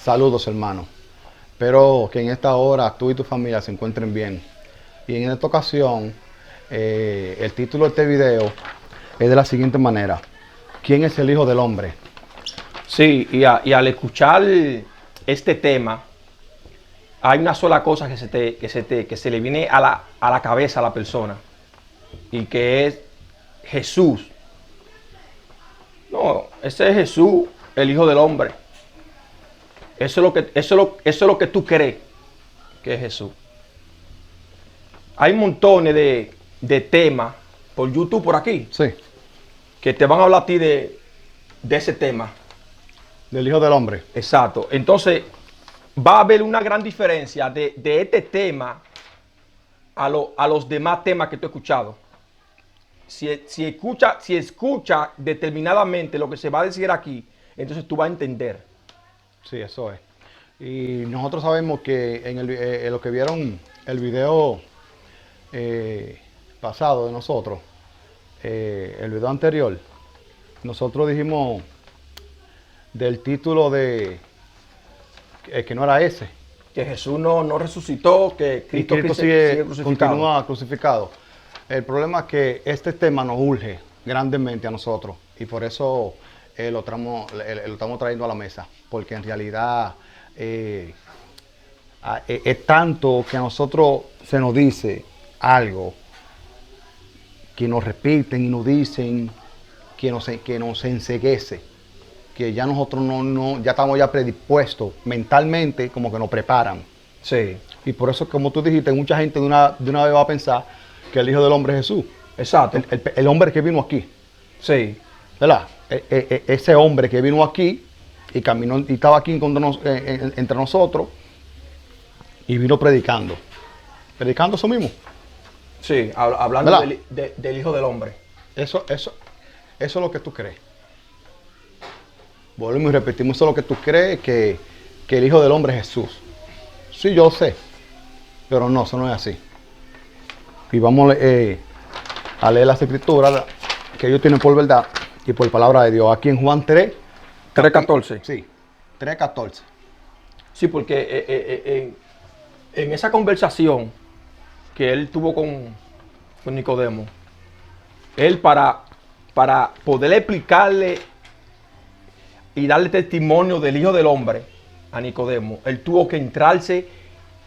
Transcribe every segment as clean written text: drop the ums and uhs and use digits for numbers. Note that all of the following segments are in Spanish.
Saludos, hermano. Espero que en esta hora tú y tu familia se encuentren bien. Y en esta ocasión, el título de este video es de la siguiente manera: ¿quién es el Hijo del Hombre? Sí, y al escuchar este tema, hay una sola cosa que se le viene a la cabeza a la persona, y que es Jesús. No, ese es Jesús, el Hijo del Hombre. Eso es lo que tú crees que es Jesús. Hay montones de temas por YouTube, por aquí, Sí, que te van a hablar a ti de ese tema. del Hijo del Hombre. Exacto. Entonces, va a haber una gran diferencia de este tema a los demás temas que tú has escuchado. Si escucha determinadamente lo que se va a decir aquí, entonces tú vas a entender. Sí, eso es. Y nosotros sabemos que en lo que vieron el video pasado de nosotros, el video anterior, nosotros dijimos del título de que no era ese. Que Jesús no resucitó, que Y Cristo, Cristo sigue crucificado. continúa crucificado. El problema es que este tema nos urge grandemente a nosotros y por eso lo estamos trayendo a la mesa, porque en realidad es tanto que a nosotros se nos dice algo, que nos repiten y nos dicen que nos enceguece, que ya nosotros ya estamos ya predispuestos mentalmente, como que nos preparan. Sí, Y por eso, como tú dijiste, mucha gente de una vez va a pensar que el Hijo del Hombre es Jesús. exacto. El hombre que vino aquí, Sí, ¿verdad? Ese hombre que vino aquí y caminó y estaba aquí entre nosotros y vino predicando. Predicando eso mismo. sí, hablando ¿Verdad? del Hijo del Hombre. Eso es lo que tú crees. Volvemos y repetimos, eso es lo que tú crees que el Hijo del Hombre es Jesús. Sí, yo sé. Pero no, eso no es así. Y vamos a leer las escrituras que ellos tienen por verdad y por palabra de Dios. Aquí en Juan 3, 3:14. Sí, 3:14. Sí, porque en esa conversación que él tuvo con Nicodemo, él para poder explicarle y darle testimonio del Hijo del Hombre a Nicodemo, él tuvo que entrarse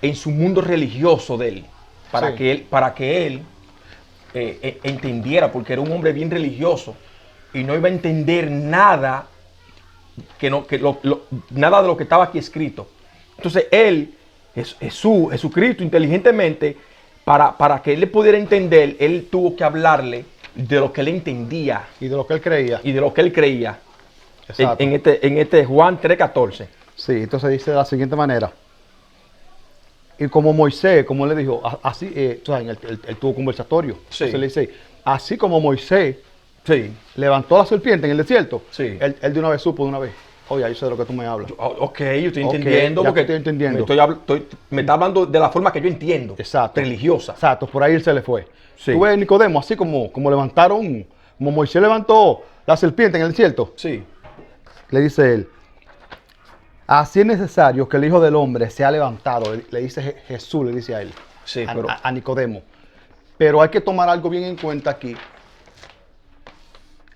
en su mundo religioso de él, para Sí. que él entendiera, porque era un hombre bien religioso y no iba a entender nada nada de lo que estaba aquí escrito. Entonces él, Jesucristo, inteligentemente, para que él le pudiera entender, él tuvo que hablarle de lo que él entendía Y de lo que él creía. y de lo que él creía. Exacto. En este Juan 3:14. Sí, entonces dice de la siguiente manera. Y como Moisés, como él le dijo, así, tú sabes, él tuvo conversatorio. Sí. Entonces le dice, así como Moisés Sí. levantó la serpiente en el desierto, Sí. él de una vez supo de una vez. Oye, yo sé de lo que tú me hablas. Ok, yo estoy Ok, entendiendo. ya Porque estoy entendiendo. me está hablando de la forma que yo entiendo. Exacto. Religiosa. Exacto, por ahí él se le fue. Sí. Tú ves Nicodemo, así como levantaron, como Moisés levantó la serpiente en el desierto, Sí. le dice él, así es necesario que el Hijo del Hombre sea levantado, le dice Jesús, le dice a él, Sí, a, pero- a Nicodemo. Pero hay que tomar algo bien en cuenta aquí.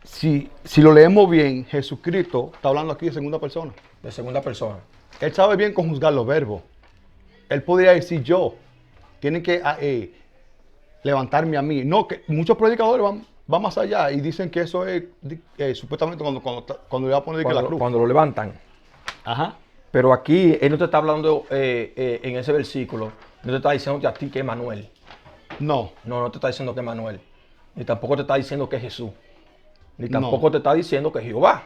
Si lo leemos bien, Jesucristo está hablando aquí de segunda persona. De segunda persona. Él sabe bien conjugar los verbos. Él podría decir yo. Tienen que levantarme a mí. No, que muchos predicadores van más allá y dicen que eso es supuestamente cuando le va a poner que la cruz. Cuando lo levantan. Ajá. Pero aquí él no te está hablando en ese versículo, no te está diciendo a ti que es Manuel. No. No te está diciendo que es Manuel. Ni tampoco te está diciendo que es Jesús. Ni No. tampoco te está diciendo que es Jehová.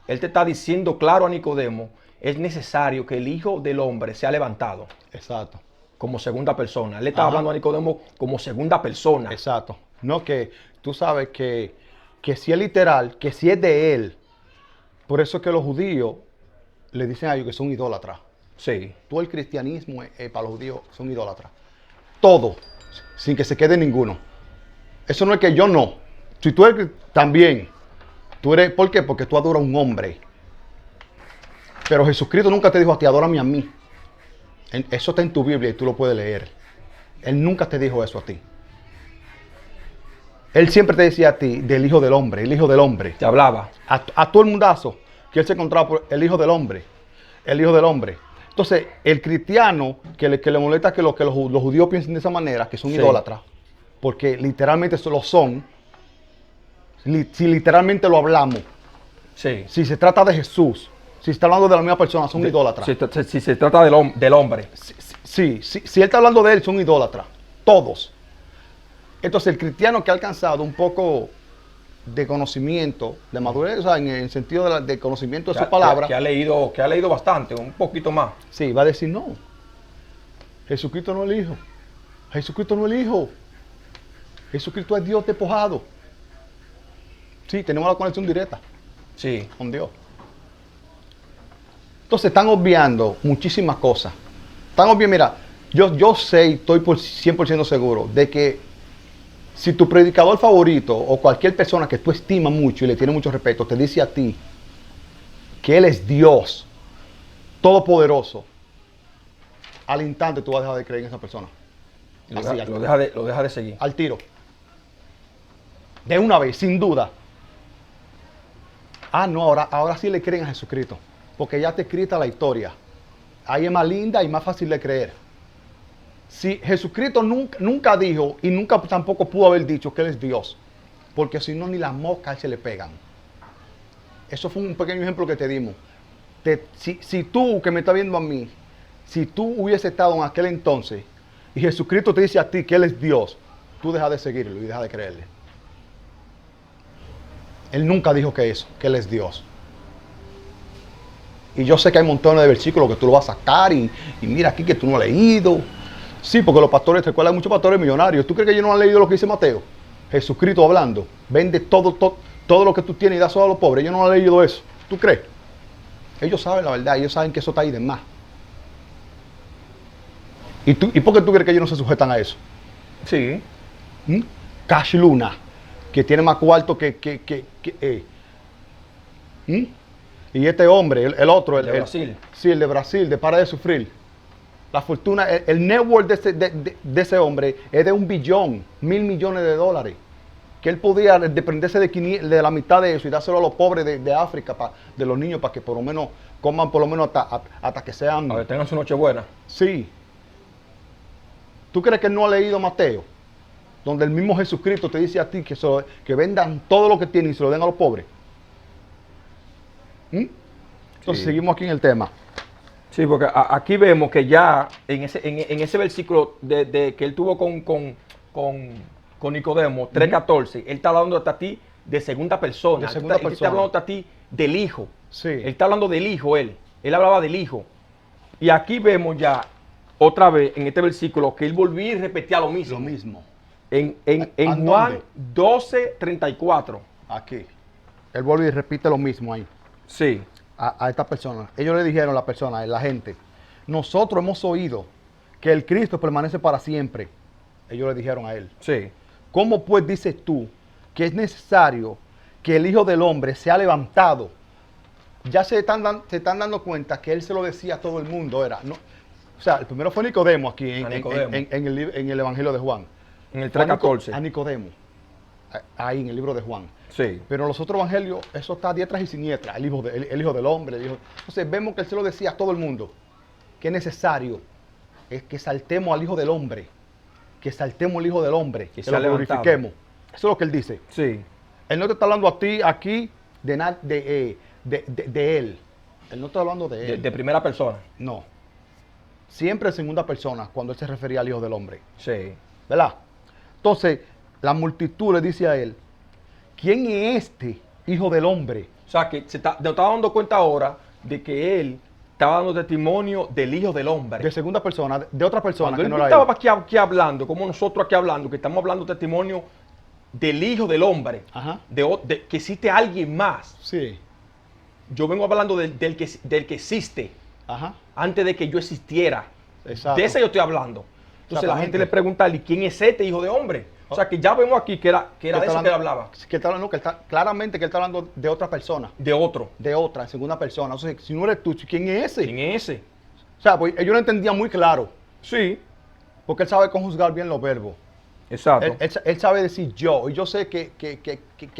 Él te está diciendo claro a Nicodemo, es necesario que el Hijo del Hombre sea levantado Exacto. como segunda persona. Él le está Ajá. hablando a Nicodemo como segunda persona. Exacto. No, que tú sabes que si es literal, que si es de él. Por eso es que los judíos le dicen a ellos que son idólatras. Sí. Todo el cristianismo para los judíos son idólatras. Todo, sin que se quede ninguno. Eso no es que yo no. Si tú eres también, tú eres, ¿por qué? Porque tú adoras a un hombre. Pero Jesucristo nunca te dijo a ti, adórame a mí. Eso está en tu Biblia y tú lo puedes leer. Él nunca te dijo eso a ti. Él siempre te decía a ti del Hijo del Hombre, el Hijo del Hombre. Te hablaba. A todo el mundazo que él se encontraba por el Hijo del Hombre. El Hijo del Hombre. Entonces, el cristiano que le molesta que los judíos piensen de esa manera, que son idólatras, porque literalmente eso lo son, si literalmente lo hablamos, si se trata de Jesús, si está hablando de la misma persona, son idólatras. Si se trata del hombre. Si él está hablando de él, son idólatras. Todos. Entonces, el cristiano que ha alcanzado un poco de conocimiento, de madurez, o sea, en el sentido de conocimiento de su palabra, que ha leído bastante, un poquito más. Sí, va a decir no. Jesucristo no es el Hijo. Jesucristo no es el Hijo. Jesucristo es Dios despojado. Sí, tenemos la conexión directa con Dios. Entonces están obviando muchísimas cosas. Están obviando, mira, yo sé y estoy por 100% seguro de que si tu predicador favorito o cualquier persona que tú estimas mucho y le tienes mucho respeto te dice a ti que Él es Dios todopoderoso, al instante tú vas a dejar de creer en esa persona. Lo deja de seguir. Al tiro. De una vez, sin duda. No, ahora sí le creen a Jesucristo. Porque ya está escrita la historia. Ahí es más linda y más fácil de creer. Si Jesucristo nunca dijo y nunca tampoco pudo haber dicho que Él es Dios. Porque si no, ni las moscas se le pegan. Eso fue un pequeño ejemplo que te dimos. Si tú, que me estás viendo a mí, si tú hubiese estado en aquel entonces y Jesucristo te dice a ti que Él es Dios, tú dejas de seguirlo y dejas de creerle. Él nunca dijo que Él es Dios. Y yo sé que hay montones de versículos que tú lo vas a sacar y mira aquí que tú no has leído. Sí, porque los pastores, te recuerdan muchos pastores millonarios. ¿Tú crees que ellos no han leído lo que dice Mateo? Jesucristo hablando. Vende todo lo que tú tienes y da solo a los pobres. Ellos no han leído eso. ¿Tú crees? Ellos saben la verdad. Ellos saben que eso está ahí de más. ¿Y por qué tú crees que ellos no se sujetan a eso? Sí. Cash Luna, que tiene más cuarto y este hombre, el otro, el de Brasil. Sí, el de Brasil, de Para de Sufrir. La fortuna, el network de ese hombre es de $1 billón, $1.000 millones de dólares. Que él podía desprenderse de la mitad de eso y dárselo a los pobres de África, de los niños, para que por lo menos coman por lo menos hasta que sean... Para que tengan su noche buena. Sí. ¿Tú crees que él no ha leído Mateo? Donde el mismo Jesucristo te dice a ti que vendan todo lo que tienen y se lo den a los pobres. Entonces seguimos aquí en el tema. Sí, porque aquí vemos que ya en ese versículo de que él tuvo con Nicodemo, 3:14, él está hablando a ti de segunda persona. Él está hablando a ti del Hijo. Sí. Él está hablando del Hijo, él hablaba del Hijo. Y aquí vemos ya, otra vez, en este versículo, que él volvía y repetía lo mismo. Lo mismo. En Juan 12:34. Aquí. Él vuelve y repite lo mismo ahí. Sí. A esta persona. Ellos le dijeron a la persona, a la gente, nosotros hemos oído que el Cristo permanece para siempre. Ellos le dijeron a él. Sí. ¿Cómo pues dices tú que es necesario que el Hijo del Hombre sea levantado? Ya se están dando cuenta que él se lo decía a todo el mundo. O sea, el primero fue Nicodemo aquí en el Evangelio de Juan. En el 3:14. A Nicodemo. Ahí en el libro de Juan. Sí. Pero en los otros evangelios, eso está a diestras y siniestras. El hijo del hombre. Entonces vemos que él se lo decía a todo el mundo. Que es necesario que saltemos al Hijo del Hombre. Que saltemos al Hijo del Hombre. Que lo glorifiquemos. Eso es lo que él dice. Sí. Él no te está hablando a ti aquí de él. Él no está hablando de él. De primera persona. No. Siempre en segunda persona cuando él se refería al Hijo del Hombre. Sí. ¿Verdad? Entonces, la multitud le dice a él, ¿quién es este Hijo del Hombre? O sea, que nos está dando cuenta ahora de que él estaba dando testimonio del Hijo del Hombre. De segunda persona, de otra persona. Cuando que él no era estaba él. aquí hablando, como nosotros aquí hablando, que estamos hablando testimonio del Hijo del Hombre, Ajá. que existe alguien más. Sí. Yo vengo hablando del que existe, Ajá. antes de que yo existiera. Exacto. De ese yo estoy hablando. Entonces la gente le pregunta, ¿y quién es este Hijo de Hombre? O sea, que ya vemos aquí que era Que de está eso que él hablando- hablaba. que está hablando, claramente que él está hablando de otra persona, De otro. de otra, en segunda persona. O sea, si no eres tú, ¿quién es ese? ¿Quién es ese? O sea, pues ellos lo entendían muy claro, Sí. porque él sabe conjugar bien los verbos. Exacto. Él sabe decir yo. Y yo sé que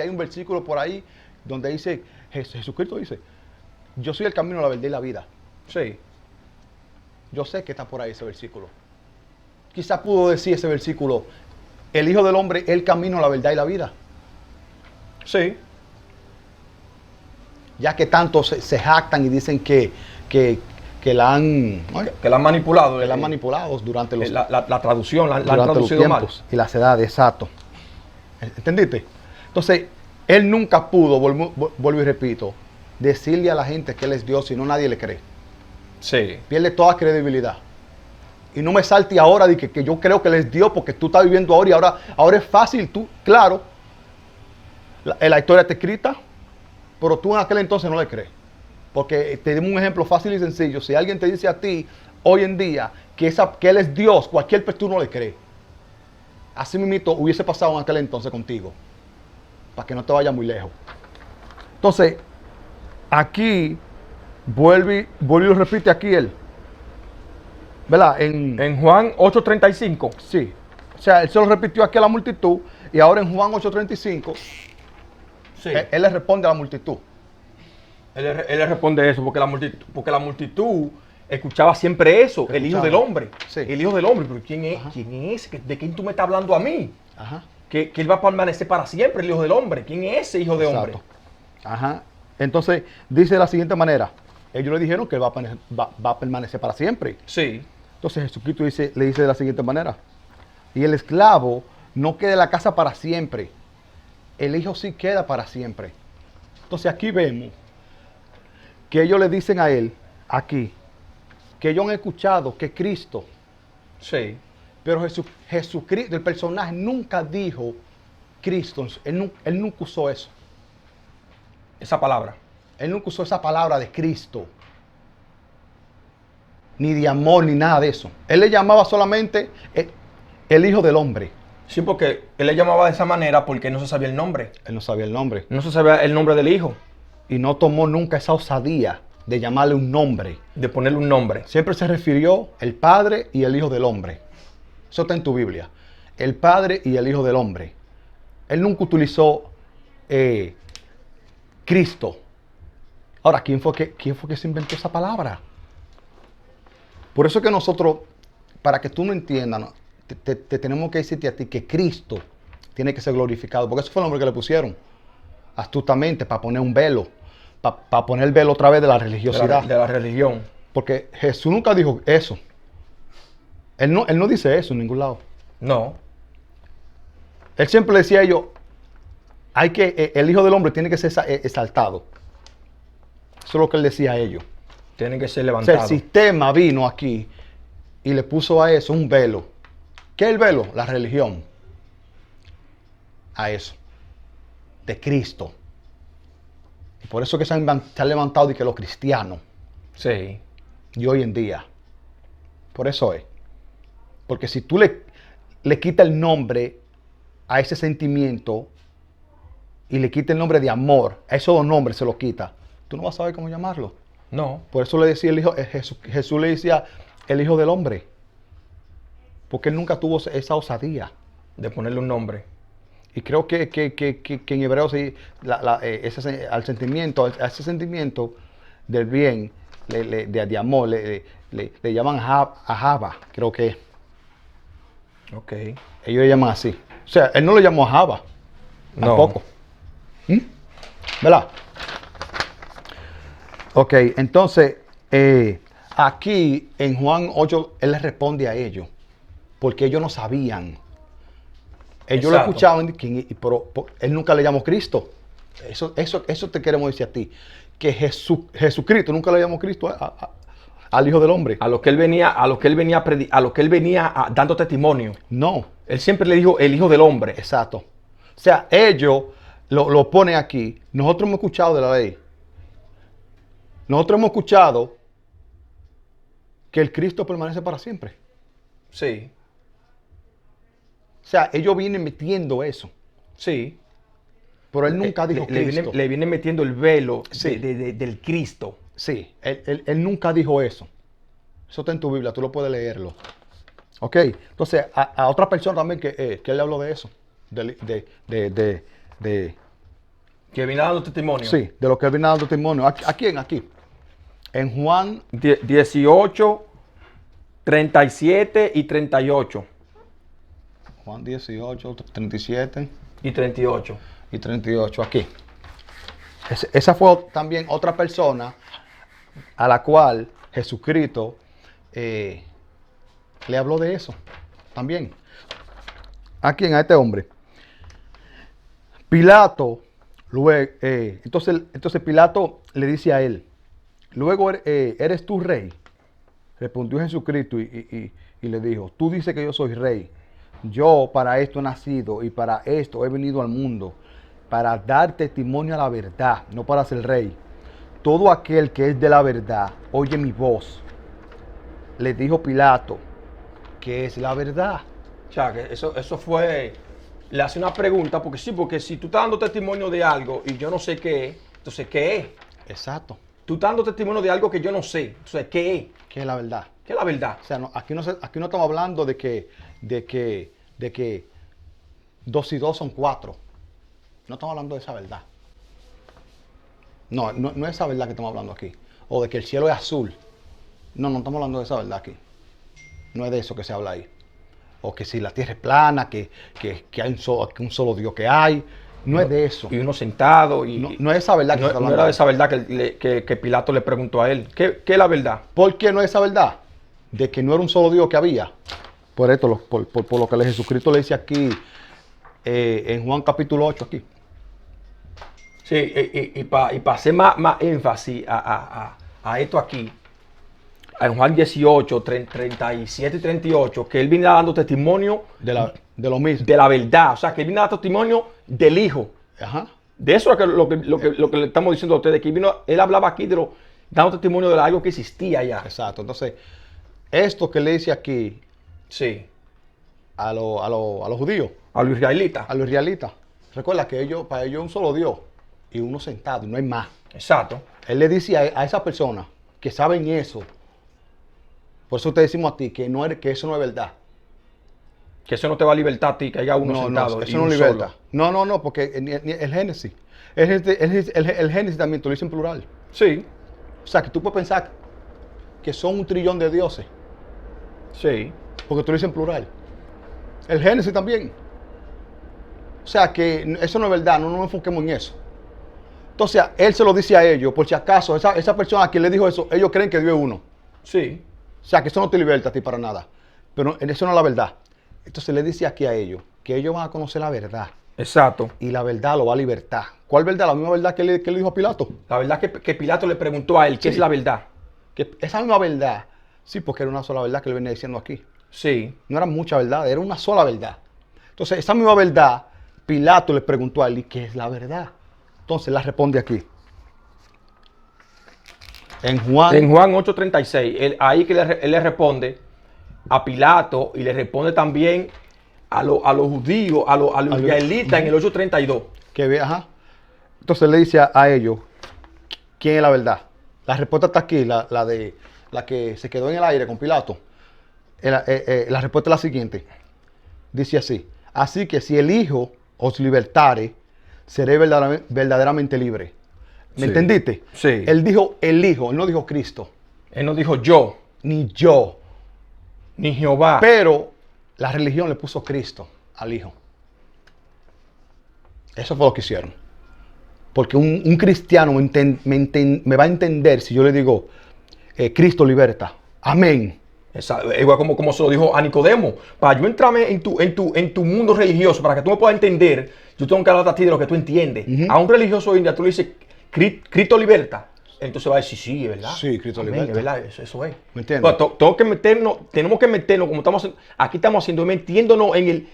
hay un versículo por ahí donde dice, Jesucristo dice, yo soy el camino, la verdad y la vida. Sí. Yo sé que está por ahí ese versículo. Quizás pudo decir ese versículo, el Hijo del Hombre es el camino, la verdad y la vida. Sí. Ya que tanto se jactan y dicen que la han, ¿no? Que la han manipulado. que la han manipulado durante los, La traducción, la han durante los traducido mal. tiempos y las edades, exacto. ¿Entendiste? Entonces, él nunca pudo, vuelvo y repito, decirle a la gente que él es Dios, si no nadie le cree. Sí. Pierde toda credibilidad. Y no me salte ahora de que yo creo que él es Dios porque tú estás viviendo ahora y ahora es fácil, tú, claro, la historia está escrita, pero tú en aquel entonces no le crees. Porque te dimos un ejemplo fácil y sencillo. Si alguien te dice a ti hoy en día que él es Dios, cualquier persona no le cree. Así mismo hubiese pasado en aquel entonces contigo. Para que no te vaya muy lejos. Entonces, aquí, vuelve y lo repite aquí él. ¿Verdad? En Juan 8:35. Sí. O sea, él se lo repitió aquí a la multitud y ahora en Juan 8:35, Sí. él le responde a la multitud. Él le responde eso, porque la multitud escuchaba siempre eso, el Hijo Escuchaba. del Hombre. Sí. El Hijo del Hombre, pero ¿quién es? Ajá. ¿Quién es? ¿De quién tú me estás hablando a mí? Ajá. Que él va a permanecer para siempre, el Hijo del Hombre. ¿Quién es ese Hijo de Hombre? Exacto. Ajá. Entonces, dice de la siguiente manera. Ellos le dijeron que él va a permanecer para siempre. Sí. Entonces Jesucristo le dice de la siguiente manera. Y el esclavo no queda en la casa para siempre. El hijo sí queda para siempre. Entonces aquí vemos que ellos le dicen a él, aquí, que ellos han escuchado que Cristo, Sí. pero Jesucristo, el personaje nunca dijo Cristo, él nunca usó eso. Esa palabra. Él nunca usó esa palabra de Cristo. Ni de amor, ni nada de eso. Él le llamaba solamente el Hijo del Hombre. Sí, porque él le llamaba de esa manera porque no se sabía el nombre. Él no sabía el nombre. No se sabía el nombre del Hijo, Y no tomó nunca esa osadía de llamarle un nombre. de ponerle un nombre. Siempre se refirió el Padre y el Hijo del Hombre. Eso está en tu Biblia. El Padre y el Hijo del Hombre. Él nunca utilizó Cristo. Ahora, ¿quién fue que se inventó esa palabra? Por eso que nosotros, para que tú no entiendas, ¿no? te tenemos que decirte a ti que Cristo tiene que ser glorificado. Porque ese fue el nombre que le pusieron. Astutamente, para poner un velo. Para poner el velo otra vez de la religiosidad. De la religión. Porque Jesús nunca dijo eso. Él no dice eso en ningún lado. No. Él siempre le decía a ellos, el Hijo del Hombre tiene que ser exaltado. Eso es lo que él decía a ellos. Tienen que ser O sea, levantados. el sistema vino aquí y le puso a eso un velo. ¿Qué es el velo? La religión. A eso. De Cristo. Y por eso que se han levantado y que los cristianos. Sí. Y hoy en día. Por eso es. Porque si tú le quitas el nombre a ese sentimiento y le quitas el nombre de amor, a esos dos nombres se lo quita, tú no vas a saber cómo llamarlo. No. Por eso le decía Jesús le decía el Hijo del Hombre. Porque él nunca tuvo esa osadía. De ponerle un nombre. Y creo que en hebreo sí, a ese sentimiento del bien, de amor, le llaman Ahava, creo que es. Ok. Ellos le llaman así. O sea, él no lo llamó Ahava, No. tampoco. ¿Verdad? Ok, entonces, aquí en Juan 8, él les responde a ellos, porque ellos no sabían. Ellos lo Exacto. escuchaban, pero él nunca le llamó Cristo. Eso te queremos decir a ti. Que Jesucristo nunca le llamó Cristo al Hijo del Hombre. A lo que él venía dando testimonio. No, Él siempre le dijo el Hijo del Hombre. exacto. O sea, ellos lo ponen aquí. Nosotros hemos escuchado de la ley. Nosotros hemos escuchado que el Cristo permanece para siempre. Sí. O sea, ellos vienen metiendo eso. Sí. Pero él nunca dijo Cristo. Le viene metiendo el velo Sí. del Cristo. Sí, él nunca dijo eso. Eso está en tu Biblia, tú lo puedes leerlo. Ok, entonces a otra persona también que él le habló de eso. De Que viene dando testimonio. sí, de lo que él viene dando testimonio. ¿A quién? Aquí. En Juan 18, 37 y 38. Juan 18, 37 Y 38. y 38, aquí. Esa fue también otra persona a la cual Jesucristo le habló de eso también. ¿A quién? A este hombre. Pilato, luego, entonces Pilato le dice a él, luego ¿eres tú rey? Respondió Jesucristo y le dijo, tú dices que yo soy rey. Yo para esto he nacido y para esto he venido al mundo, para dar testimonio a la verdad, no para ser rey. Todo aquel que es de la verdad, oye mi voz. Le dijo Pilato, ¿qué es la verdad? O sea, que eso fue... Le hace una pregunta, porque sí, porque si tú estás dando testimonio de algo y yo no sé qué es, entonces, ¿qué es? Exacto. Tú estás dando testimonio de algo que yo no sé, entonces, ¿qué es? ¿Qué es la verdad? ¿Qué es la verdad? O sea, aquí no estamos hablando de que 2 y 2 son 4. No estamos hablando de esa verdad. No es esa verdad que estamos hablando aquí. O de que el cielo es azul. No estamos hablando de esa verdad aquí. No es de eso que se habla ahí. O que si la tierra es plana, que hay un solo Dios que hay. No es de eso. Y uno sentado y... No es esa verdad que se está no hablando. era de esa verdad que Pilato le preguntó a él. ¿Qué es la verdad? ¿Por qué no es esa verdad? De que no era un solo Dios que había. Por esto, por lo que Jesucristo le dice aquí en Juan capítulo 8 aquí. Sí, y para hacer más énfasis a esto aquí, en Juan 18, 37 y 38, que él viene dando testimonio De lo mismo. de la verdad. O sea, que él viene dando testimonio del Hijo. Ajá. De eso es lo que le estamos diciendo a ustedes. Que él hablaba aquí dando testimonio de algo que existía ya. Exacto. Entonces, esto que le dice aquí Sí. a los judíos, A los israelitas. a los israelitas, recuerda que para ellos es un solo Dios y uno sentado y no hay más. Exacto. Él le dice a esa persona que saben eso, por eso te decimos a ti que eso no es verdad. Que eso no te va a libertar a ti, que haya uno sentado. Eso y no un liberta. solo. No, porque ni el Génesis. El Génesis también te lo dice en plural. Sí. O sea, que tú puedes pensar que son 1 trillón de dioses, Sí. porque tú lo dices en plural. El Génesis también. O sea, que eso no es verdad, no nos enfoquemos en eso. Entonces, él se lo dice a ellos, por si acaso, esa persona a quien le dijo eso, ellos creen que Dios es uno. Sí. O sea, que eso no te liberta a ti para nada. Pero eso no es la verdad. Entonces le dice aquí a ellos que ellos van a conocer la verdad. Exacto. Y la verdad lo va a libertar. ¿Cuál verdad? La misma verdad que le dijo a Pilato. La verdad que Pilato le preguntó a él, ¿qué Sí. es la verdad? Que esa misma verdad, sí, porque era una sola verdad que él venía diciendo aquí. Sí. No era mucha verdad, era una sola verdad. Entonces, esa misma verdad, Pilato le preguntó a él, ¿y qué es la verdad? Entonces, la responde aquí. En En Juan 8:36, ahí que él le responde a Pilato y le responde también a los judíos, a los israelitas en el 8:32. que ve, ajá. Entonces le dice a ellos, ¿quién es la verdad? La respuesta está aquí, la que se quedó en el aire con Pilato. La respuesta es la siguiente. Dice así que si el Hijo os libertare, seré verdaderamente libre. ¿Me Sí. entendiste? Sí. Él dijo el Hijo, él no dijo Cristo, Él no dijo yo, ni yo. ni Jehová. Pero la religión le puso Cristo al Hijo. Eso fue lo que hicieron. Porque un cristiano me va a entender si yo le digo, Cristo liberta. Amén. Igual como se lo dijo a Nicodemo. Para yo entrarme en tu mundo religioso, para que tú me puedas entender, yo tengo que hablar a ti de lo que tú entiendes. A un religioso hoy en día tú le dices, Cristo liberta. Entonces va a decir, sí, es verdad. Sí, Cristo Amén, liberta. es verdad, eso es. ¿Me entiendes? Pero tenemos que meternos, como aquí estamos haciendo, metiéndonos en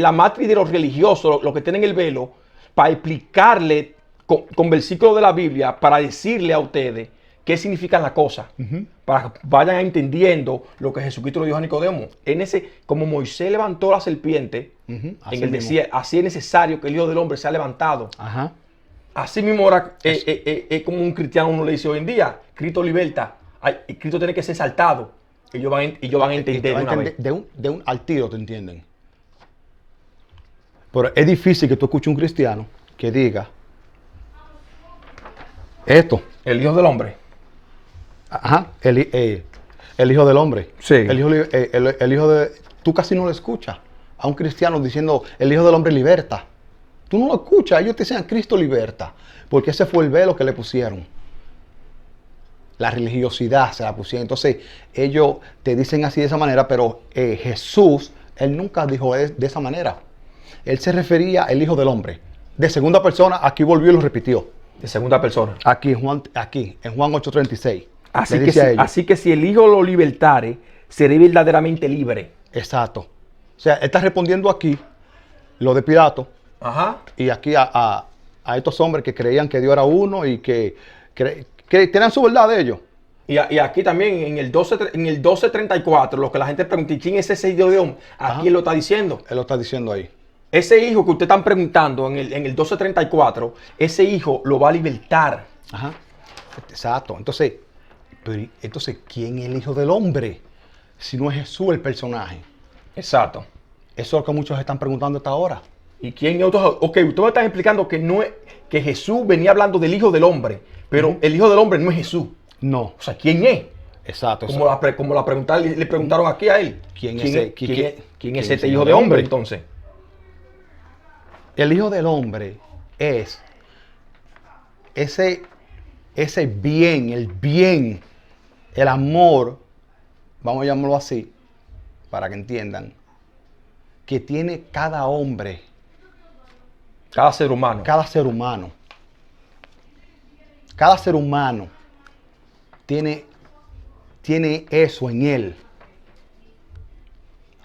la matriz de los religiosos, los que tienen el velo, para explicarle con versículos de la Biblia, para decirle a ustedes qué significan las cosas, para que vayan entendiendo lo que Jesucristo le dijo a Nicodemo. Como Moisés levantó la serpiente en el desierto, así es necesario que el Hijo del Hombre sea levantado. Ajá. Así mismo ahora como un cristiano uno le dice hoy en día, Cristo liberta, Cristo tiene que ser exaltado. Ellos van a entender de una vez. Al tiro te entienden. Pero es difícil que tú escuches un cristiano que diga esto. El Hijo del Hombre. Ajá. El Hijo del Hombre. Sí. El hijo de... Tú casi no lo escuchas a un cristiano diciendo el Hijo del Hombre liberta. Tú no lo escuchas. Ellos te dicen Cristo liberta. Porque ese fue el velo que le pusieron. La religiosidad se la pusieron. Entonces ellos te dicen así de esa manera, pero Jesús, él nunca dijo de esa manera. Él se refería al Hijo del Hombre. De segunda persona, aquí volvió y lo repitió. De segunda persona. Aquí en Juan 8:36. Así que si el Hijo lo libertare, seré verdaderamente libre. Exacto. O sea, él está respondiendo aquí lo de Pilato. Ajá. Y aquí a estos hombres que creían que Dios era uno y que tenían su verdad de ellos. Y aquí también en el 12:34, lo que la gente pregunta, ¿quién es ese Hijo de Dios? Aquí él lo está diciendo. Él lo está diciendo ahí. Ese hijo que ustedes están preguntando en el 12:34, ese hijo lo va a libertar. Ajá. Exacto. Entonces, ¿quién es el Hijo del Hombre? Si no es Jesús el personaje. Exacto. Eso es lo que muchos están preguntando hasta ahora. ¿Y quién es otro? Ok, ustedes me están explicando que Jesús venía hablando del Hijo del Hombre, pero el Hijo del Hombre no es Jesús. No. O sea, ¿quién es? Exacto. Como la pregunta le preguntaron aquí a él. ¿Quién es este Hijo de Hombre entonces? El Hijo del Hombre es ese bien, el amor, vamos a llamarlo así, para que entiendan, que tiene cada hombre. Cada ser humano. Cada ser humano. Cada ser humano tiene eso en él.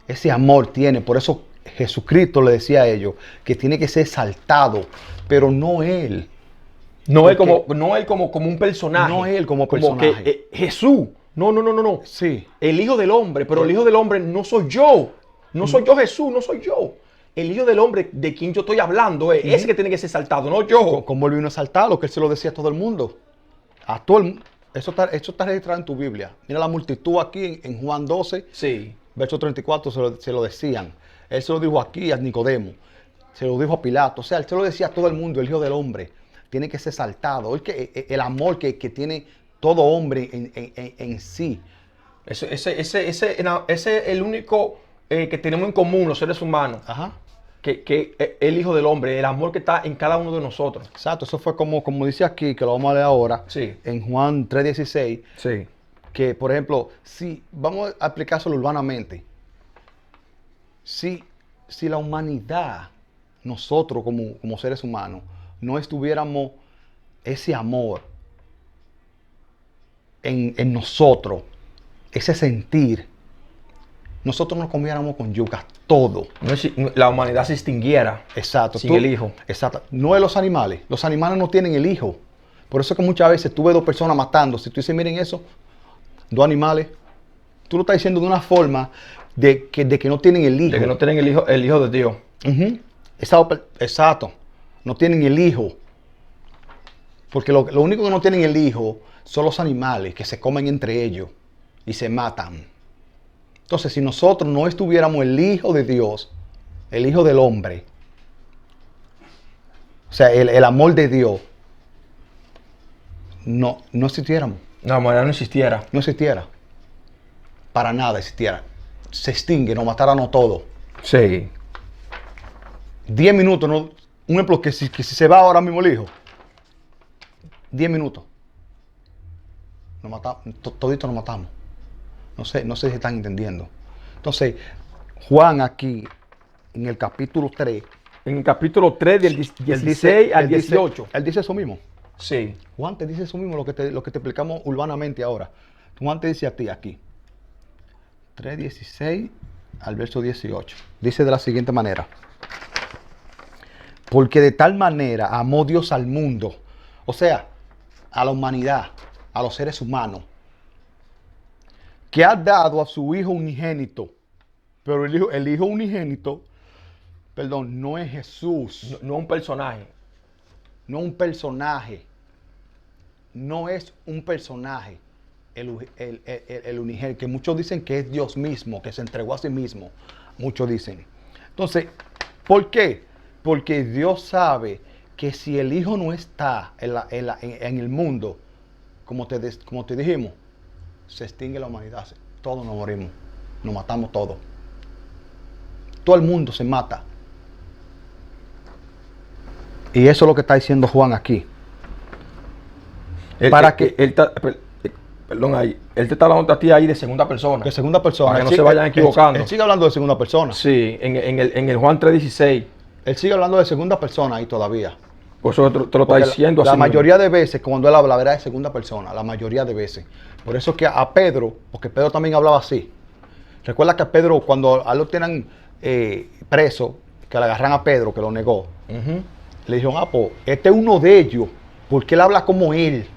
Ese amor tiene, por eso Jesucristo le decía a ellos que tiene que ser exaltado, pero no él. No él como un personaje. No él como personaje. Como que Jesús. No. Sí. El Hijo del Hombre, pero el Hijo del Hombre no soy yo. No soy yo Jesús, no soy yo. El Hijo del Hombre de quien yo estoy hablando es ese que tiene que ser exaltado, no yo. ¿Cómo él vino a exaltarlo? Que él se lo decía a todo el mundo. A todo el mundo. Eso está registrado en tu Biblia. Mira la multitud aquí en Juan 12. Sí. Verso 34 se lo decían. Él se lo dijo aquí a Nicodemo. Se lo dijo a Pilato. O sea, él se lo decía a todo el mundo. El Hijo del Hombre tiene que ser exaltado. El amor que tiene todo hombre en sí. Ese es el único que tenemos en común los seres humanos. Ajá. Que el Hijo del Hombre, el amor que está en cada uno de nosotros. Exacto. Eso fue como dice aquí, que lo vamos a leer ahora. Sí. En Juan 3:16. Sí. Que, por ejemplo, si vamos a aplicárselo urbanamente. Si la humanidad, nosotros como seres humanos, no estuviéramos ese amor en nosotros, ese sentir, nosotros nos comiéramos con yuca todo. La humanidad se extinguiera. Exacto. Sin el hijo. Exacto. No es los animales. Los animales no tienen el hijo. Por eso es que muchas veces tú ves dos personas matando. Si tú dices, miren eso, dos animales, tú lo estás diciendo de una forma de que no tienen el hijo. De que no tienen el hijo de Dios. Exacto. No tienen el hijo. Porque lo único que no tienen el hijo son los animales que se comen entre ellos y se matan. Entonces, si nosotros no estuviéramos el Hijo de Dios, el Hijo del Hombre, o sea, el amor de Dios, no existiéramos. La humanidad no existiera. No existiera. Para nada existiera. Se extingue, nos matáramos todos. Sí. 10 minutos, ¿no? Un ejemplo, que si se va ahora mismo el hijo, 10 minutos, nos matamos, toditos nos matamos. No sé si están entendiendo. Entonces, Juan aquí, en el capítulo 3. En el capítulo 3 del 16 al 18. Él dice eso mismo. Sí. Juan te dice eso mismo, lo que te explicamos urbanamente ahora. Juan te dice a ti aquí. 3:16 al verso 18. Dice de la siguiente manera. Porque de tal manera amó Dios al mundo, o sea, a la humanidad, a los seres humanos, que ha dado a su Hijo unigénito. Pero el hijo unigénito, perdón, no es Jesús. No un personaje. No un personaje. No es un personaje. El unigénito, que muchos dicen que es Dios mismo, que se entregó a sí mismo. Muchos dicen. Entonces, ¿por qué? Porque Dios sabe que si el Hijo no está en el mundo, como te dijimos, se extingue la humanidad. Todos nos morimos. Nos matamos todos. Todo el mundo se mata. Y eso es lo que está diciendo Juan aquí. Perdón, ahí. Él te está hablando a ti ahí de segunda persona. De segunda persona. Para que no se vayan equivocando. Él sigue hablando de segunda persona. Sí, en el Juan 3:16. Él sigue hablando de segunda persona ahí todavía. Por eso te lo está diciendo así. La mayoría de veces cuando él habla, verá de segunda persona. La mayoría de veces. Por eso es que a Pedro, porque Pedro también hablaba así. Recuerda que a Pedro, cuando a lo tienen preso, que le agarran a Pedro, que lo negó, le dijeron, pues este es uno de ellos, porque él habla como él.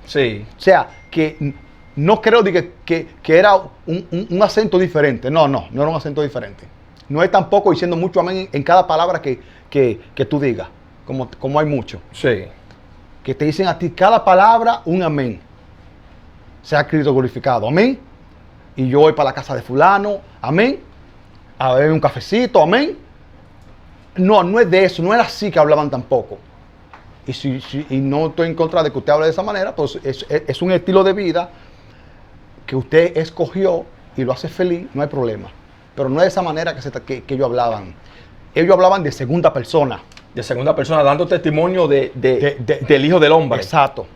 Sí. O sea, que no creo que era un acento diferente. No era un acento diferente. No es tampoco diciendo mucho amén en cada palabra que tú digas, como hay mucho. Sí. Que te dicen a ti cada palabra un amén. Sea Cristo glorificado, amén. Y yo voy para la casa de fulano, amén. A beber un cafecito, amén. No es de eso, no era así que hablaban tampoco. Y no estoy en contra de que usted hable de esa manera, pues es un estilo de vida que usted escogió y lo hace feliz, no hay problema. Pero no es de esa manera que ellos hablaban. Ellos hablaban de segunda persona. De segunda persona, dando testimonio del Hijo del Hombre. Exacto.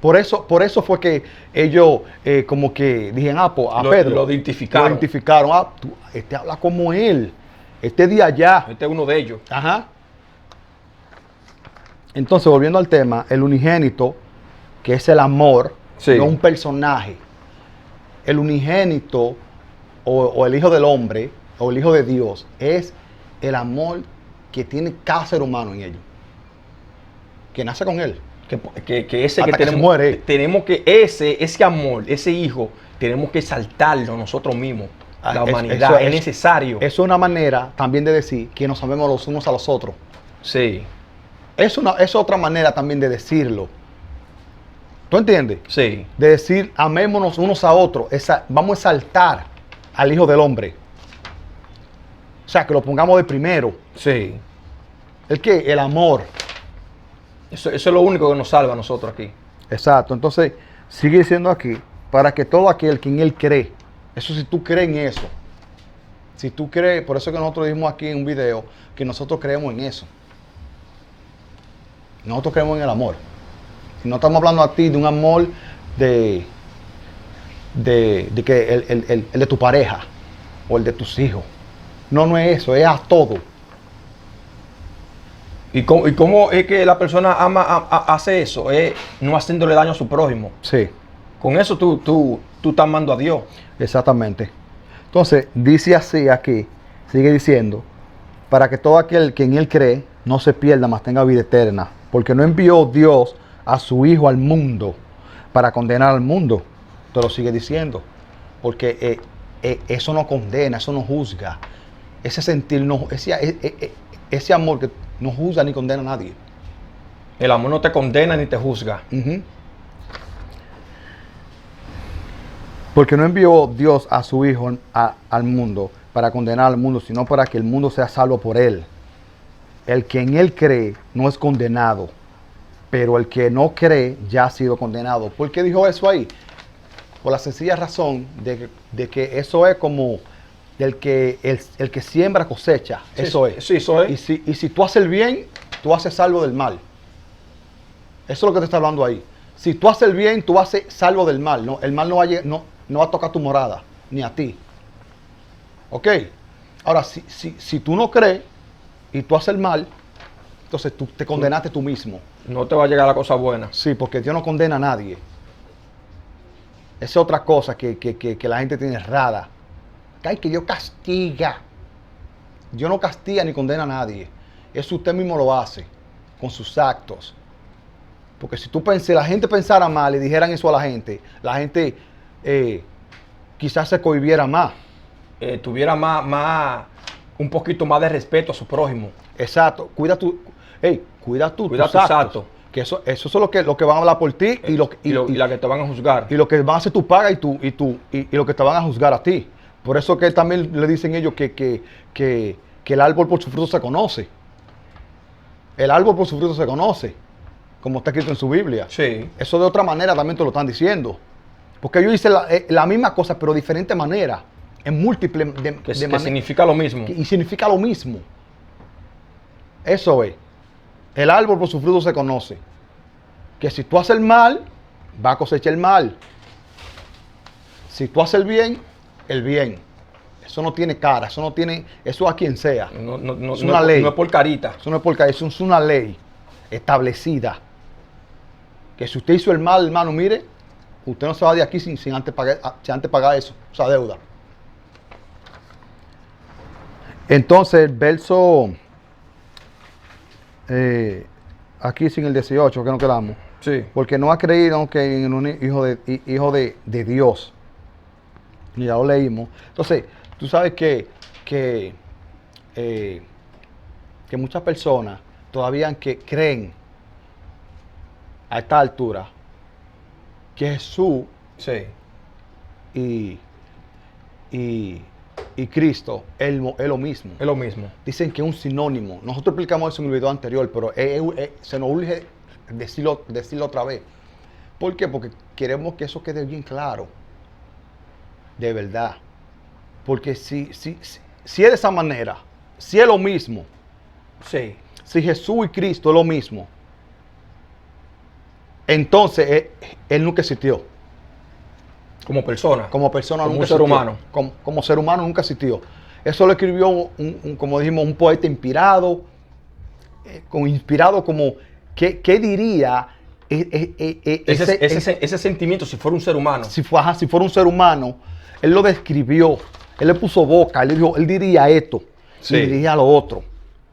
Por eso fue que ellos como que dijeron, pues a Pedro. Lo identificaron. Lo identificaron. Este habla como él. Este de allá. Este es uno de ellos. Ajá. Entonces, volviendo al tema, el unigénito, que es el amor, sí, no un personaje. El unigénito, o el Hijo del Hombre, o el Hijo de Dios, es el amor que tiene cada ser humano en ellos. Que nace con él. Que ese hasta que tenemos, se muere. Tenemos que ese amor, ese hijo, tenemos que exaltarlo nosotros mismos. La humanidad es necesario. Es una manera también de decir que nos amemos los unos a los otros. Sí. Es otra manera también de decirlo. ¿Tú entiendes? Sí. De decir, amémonos unos a otros. Vamos a exaltar al Hijo del Hombre. O sea, que lo pongamos de primero. Sí. ¿El qué? El amor. Eso es lo único que nos salva a nosotros aquí. Exacto. Entonces, sigue diciendo aquí, para que todo aquel que en Él cree, eso si tú crees en eso. Si tú crees, por eso que nosotros dijimos aquí en un video, que nosotros creemos en eso. Nosotros creemos en el amor. No estamos hablando a ti de un amor de que el de tu pareja o el de tus hijos. No es eso, es a todo. ¿Y cómo es que la persona hace eso? Es no haciéndole daño a su prójimo. Sí. Con eso tú estás amando a Dios. Exactamente. Entonces, dice así aquí, sigue diciendo, para que todo aquel que en Él cree no se pierda, mas tenga vida eterna. Porque no envió Dios a su Hijo al mundo para condenar al mundo. Te lo sigue diciendo. Porque eso no condena, eso no juzga. Ese sentir, ese amor que no juzga ni condena a nadie. El amor no te condena ni te juzga. Porque no envió Dios a su Hijo al mundo para condenar al mundo, sino para que el mundo sea salvo por Él. El que en Él cree no es condenado, pero el que no cree ya ha sido condenado. ¿Por qué dijo eso ahí? Por la sencilla razón de que eso es como el que siembra cosecha. Sí, eso es. Sí, eso es. Y si tú haces el bien, tú haces salvo del mal. Eso es lo que te está hablando ahí. Si tú haces el bien, tú haces salvo del mal. No, el mal no va a tocar tu morada, ni a ti. ¿Ok? Ahora, si tú no crees y tú haces el mal, entonces tú te condenaste tú mismo. No te va a llegar la cosa buena. Sí, porque Dios no condena a nadie. Esa es otra cosa que la gente tiene errada. Que Dios castiga. Dios no castiga ni condena a nadie. Eso usted mismo lo hace con sus actos. Porque si la gente pensara mal y dijeran eso a la gente quizás se cohibiera más. Tuviera un poquito más de respeto a su prójimo. Exacto. Cuida tus Cuida tus actos. actos. Que eso es lo que van a hablar por ti y la que te van a juzgar. y lo que van a hacer tu paga y lo que te van a juzgar a ti. Por eso que también le dicen ellos que el árbol por su fruto se conoce. El árbol por su fruto se conoce, como está escrito en su Biblia. Sí. Eso de otra manera también te lo están diciendo. Porque ellos dicen la misma cosa, pero de diferente manera. En múltiples Que significa lo mismo. Y significa lo mismo. Eso es. El árbol por su fruto se conoce. Que si tú haces el mal, va a cosechar el mal. Si tú haces el bien. Eso no tiene cara, eso a quien sea. No, es una ley. No es por carita. Eso no es por cara, eso es una ley establecida. Que si usted hizo el mal, hermano, mire, usted no se va de aquí sin antes pagar eso, esa deuda. Entonces, el verso, aquí sin el 18, que nos quedamos. Sí. Porque no ha creído que en un hijo de Dios. Y ya lo leímos. Entonces, tú sabes que muchas personas todavía creen a esta altura que Jesús Sí. y Cristo es lo mismo. Es lo mismo. Dicen que es un sinónimo. Nosotros explicamos eso en el video anterior, pero se nos urge decirlo otra vez. ¿Por qué? Porque queremos que eso quede bien claro. De verdad. Porque si es de esa manera, si es lo mismo, Sí. si Jesús y Cristo es lo mismo, entonces Él nunca existió. Como persona. Como persona Como nunca un ser existió. humano. Como ser humano nunca existió. Eso lo escribió, como dijimos, un poeta inspirado, como, ¿qué diría ese sentimiento si fuera un ser humano? si fuera un ser humano? Él lo describió, él le puso boca, él dijo, él diría esto, Sí. y diría lo otro,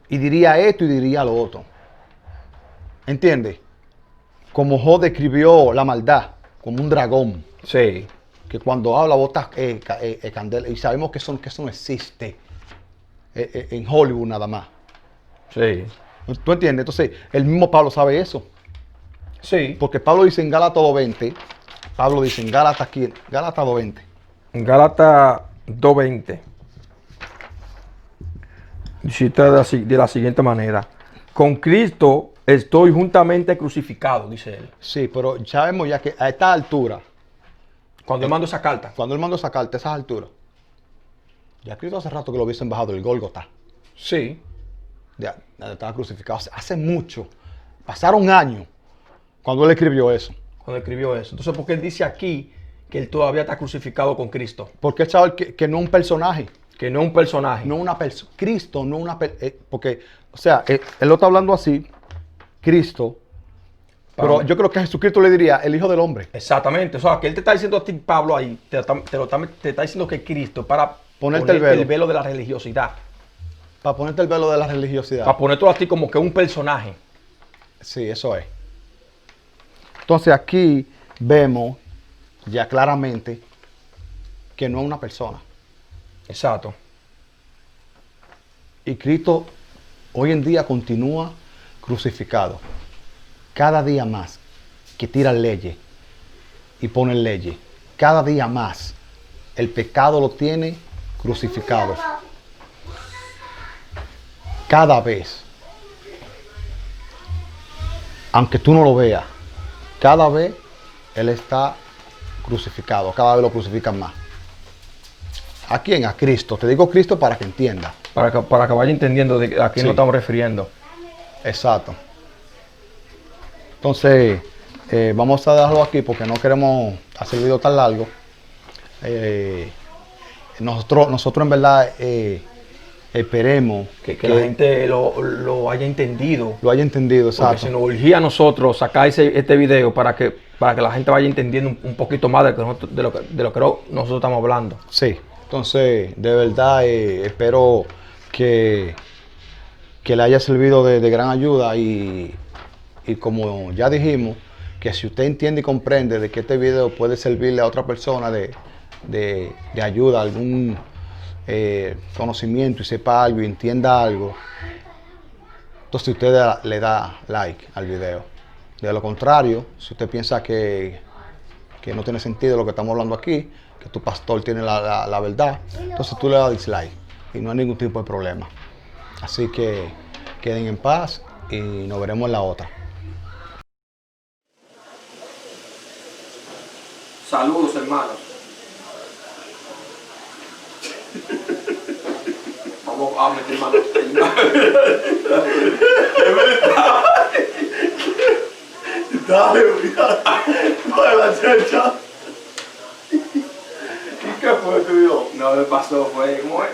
y diría esto y diría lo otro. ¿Entiendes? Como Job describió la maldad, como un dragón, Sí. que cuando habla bota candela, y sabemos que eso no existe en Hollywood nada más. Sí. ¿Tú entiendes? Entonces, el mismo Pablo sabe eso. Sí. Porque Pablo dice en Gálatas 2:20, Pablo dice en Gálatas 2:20. Gálatas 2:20. Cita de la siguiente manera. Con Cristo estoy juntamente crucificado, dice él. Sí, pero sabemos ya que a esta altura, Cuando él mandó esa carta. cuando él mandó esa carta a esas alturas, ya Cristo hace rato que lo hubiesen bajado del Gólgota. Sí. Ya estaba crucificado hace mucho. Pasaron años cuando él escribió eso. Cuando escribió eso. Entonces, ¿por qué él dice aquí que él todavía está crucificado con Cristo? Porque él sabe que no es un personaje. Que no es un personaje. No una persona. Cristo no es una persona. Porque, o sea, él lo está hablando así, Cristo. Pero yo creo que Jesucristo le diría el Hijo del Hombre. Exactamente. O sea, que él te está diciendo a ti, Pablo, ahí, te está diciendo que Cristo para Ponerte el velo de la religiosidad. Para ponerte el velo de la religiosidad. Para ponerte a ti como que un personaje. Sí, eso es. Entonces aquí vemos ya claramente que no es una persona. Exacto. Y Cristo hoy en día continúa crucificado. Cada día más que tiran leyes y ponen leyes. Cada día más el pecado lo tiene crucificado. Cada vez. Aunque tú no lo veas, cada vez Él está crucificado. Cada vez lo crucifican más. ¿A quién? A Cristo. Te digo Cristo para que entienda. Para que vaya entendiendo de a quién Sí. nos estamos refiriendo. Exacto. Entonces, vamos a dejarlo aquí porque no queremos hacer el video tan largo. Nosotros en verdad esperemos Que la gente lo haya entendido. lo haya entendido. Porque Exacto. se nos urgía a nosotros sacar este video para que la gente vaya entendiendo un poquito más de lo que nosotros estamos hablando. Sí. Entonces, de verdad espero que le haya servido de gran ayuda y Y como ya dijimos, que si usted entiende y comprende de que este video puede servirle a otra persona de ayuda, algún conocimiento y sepa algo y entienda algo, entonces usted le da like al video. De lo contrario, si usted piensa que no tiene sentido lo que estamos hablando aquí, que tu pastor tiene la verdad, entonces tú le das dislike y no hay ningún tipo de problema. Así que queden en paz y nos veremos en la otra. Saludos, hermanos. Vamos a meter mano. Dale, cuidado. Dale la checha. ¿Y qué fue, tío? No me pasó, fue como es.